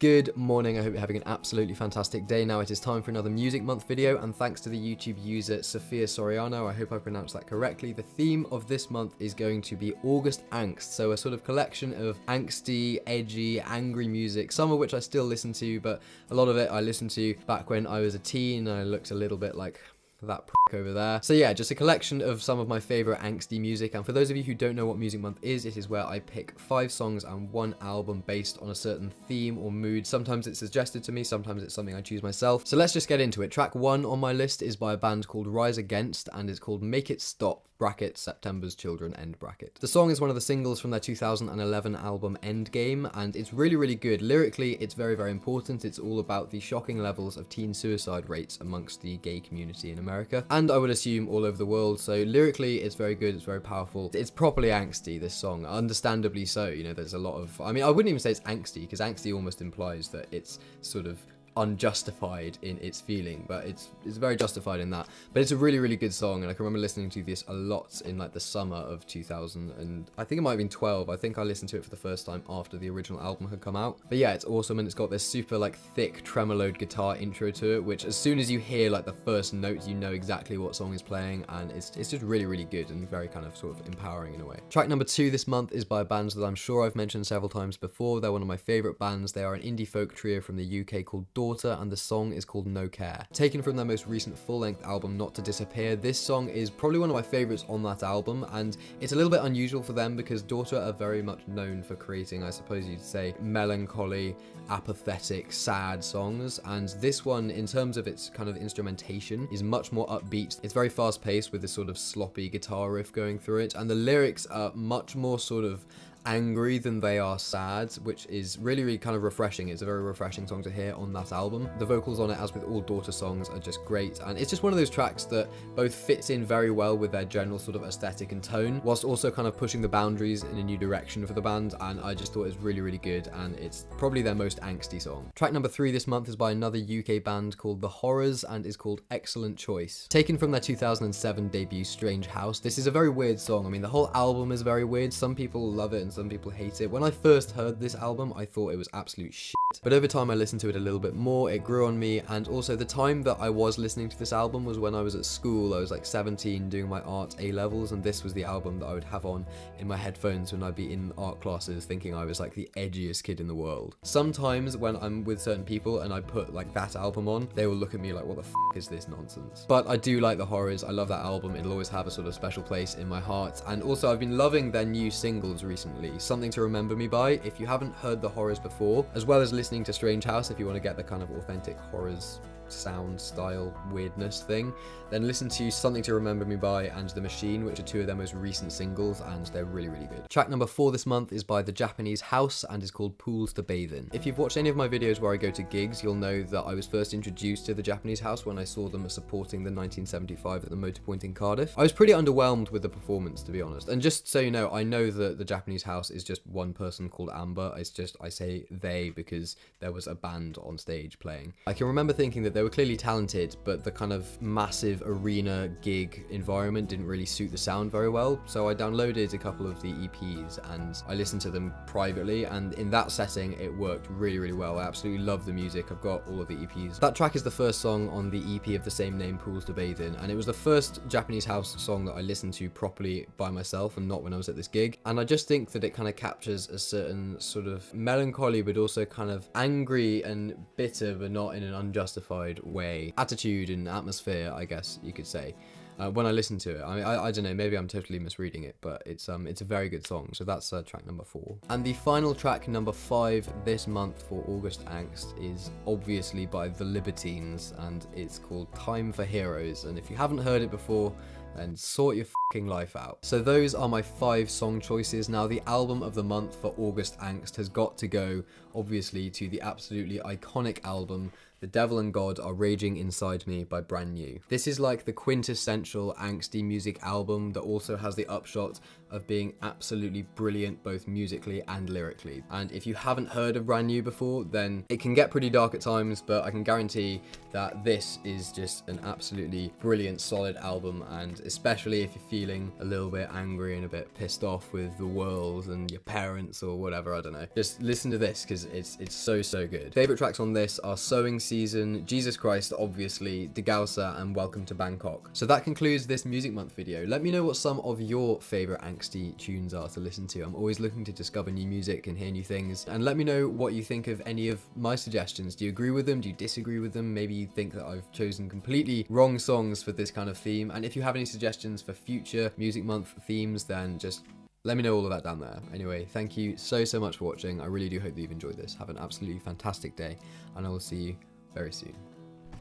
Good morning, I hope you're having an absolutely fantastic day. Now it is time for another Music Month video, and thanks to the YouTube user Sophia Soriano, I hope I pronounced that correctly. The theme of this month is going to be August Angst, so a sort of collection of angsty, edgy, angry music, some of which I still listen to, but a lot of it I listened to back when I was a teen and I looked a little bit like that prick over there. So yeah, just a collection of some of my favorite angsty music. And for those of you who don't know what Music Month is, it is where I pick 5 songs and 1 album based on a certain theme or mood. Sometimes it's suggested to me, sometimes it's something I choose myself. So let's just get into it. Track 1 on my list is by a band called Rise Against, and it's called Make It Stop (bracket September's Children end bracket). The song is one of the singles from their 2011 album Endgame, and it's really good. Lyrically, it's very important. It's all about the shocking levels of teen suicide rates amongst the gay community in America, and I would assume all over the world. So lyrically, it's very good, it's very powerful. It's properly angsty, this song, understandably so. You know, there's a lot of, I mean, I wouldn't even say it's angsty, because angsty almost implies that it's sort of unjustified in its feeling, but it's very justified in that. But it's a really good song, and I can remember listening to this a lot in like the summer of 2000, and I think it might have been 12. I think I listened to it for the first time after the original album had come out. But yeah, it's awesome, and it's got this super like thick tremoloed guitar intro to it, which as soon as you hear like the first note, you know exactly what song is playing, and it's just really good and very kind of sort of empowering in a way. Track number 2 this month is by a band that I'm sure I've mentioned several times before. They're one of my favorite bands. They are an indie folk trio from the UK called Daughter, and the song is called No Care. Taken from their most recent full-length album Not to Disappear, this song is probably one of my favorites on that album, and it's a little bit unusual for them because Daughter are very much known for creating, I suppose you'd say, melancholy, apathetic, sad songs, and this one, in terms of its kind of instrumentation, is much more upbeat. It's very fast-paced with this sort of sloppy guitar riff going through it, and the lyrics are much more sort of angry than they are sad, which is really kind of refreshing. It's a very refreshing song to hear on that album. The vocals on it, as with all Daughter songs, are just great, and it's just one of those tracks that both fits in very well with their general sort of aesthetic and tone, whilst also kind of pushing the boundaries in a new direction for the band, and I just thought it was really good, and it's probably their most angsty song. Track number 3 this month is by another UK band called The Horrors, and is called Excellent Choice. Taken from their 2007 debut Strange House, this is a very weird song. I mean, the whole album is very weird. Some people love it and some people hate it. When I first heard this album, I thought it was absolute shit. But over time, I listened to it a little bit more. It grew on me, and also the time that I was listening to this album was when I was at school. I was like 17 doing my art A-levels, and this was the album that I would have on in my headphones when I'd be in art classes thinking I was like the edgiest kid in the world. Sometimes when I'm with certain people and I put like that album on, they will look at me like, what the f is this nonsense? But I do like The Horrors. I love that album. It'll always have a sort of special place in my heart. And also I've been loving their new singles recently. Something to Remember Me By. If you haven't heard The Horrors before, as well as listening to Strange House, if you want to get the kind of authentic Horrors sound, style, weirdness thing, then listen to Something to Remember Me By and The Machine, which are 2 of their most recent singles, and they're really good. Track number 4 this month is by The Japanese House and is called Pools to Bathe In. If you've watched any of my videos where I go to gigs, you'll know that I was first introduced to The Japanese House when I saw them supporting the 1975 at the Motorpoint in Cardiff. I was pretty underwhelmed with the performance, to be honest, and just so you know, I know that The Japanese House is just one person called Amber. It's just, I say they because there was a band on stage playing. I can remember thinking that they were clearly talented, but the kind of massive arena gig environment didn't really suit the sound very well, so I downloaded a couple of the EPs and I listened to them privately, and in that setting it worked really well. I absolutely love the music. I've got all of the EPs. That track is the first song on the EP of the same name, Pools to Bathe In, and it was the first Japanese House song that I listened to properly by myself and not when I was at this gig, and I just think that it kind of captures a certain sort of melancholy but also kind of angry and bitter, but not in an unjustified way, attitude and atmosphere, I guess you could say. When I listen to it, I don't know, maybe I'm totally misreading it, but it's a very good song. So that's track number 4. And the final track, number 5 this month for August Angst, is obviously by The Libertines, and it's called Time for Heroes. And if you haven't heard it before, then sort your fucking life out. So those are my 5 song choices. Now the album of the month for August Angst has got to go, obviously, to the absolutely iconic album The Devil and God Are Raging Inside Me by Brand New. This is like the quintessential angsty music album that also has the upshot of being absolutely brilliant both musically and lyrically. And if you haven't heard of Brand New before, then it can get pretty dark at times, but I can guarantee that this is just an absolutely brilliant, solid album, and especially if you're feeling a little bit angry and a bit pissed off with the world and your parents or whatever, I don't know. Just listen to this, because because it's so good. Favorite tracks on this are Sowing Season, Jesus Christ obviously, Degausa, and Welcome to Bangkok. So that concludes this Music Month video. Let me know what some of your favorite angsty tunes are to listen to. I'm always looking to discover new music and hear new things, and let me know what you think of any of my suggestions. Do you agree with them? Do you disagree with them? Maybe you think that I've chosen completely wrong songs for this kind of theme. And if you have any suggestions for future Music Month themes, then just let me know all of that down there. Anyway, thank you so much for watching. I really do hope that you've enjoyed this. Have an absolutely fantastic day, and I will see you very soon.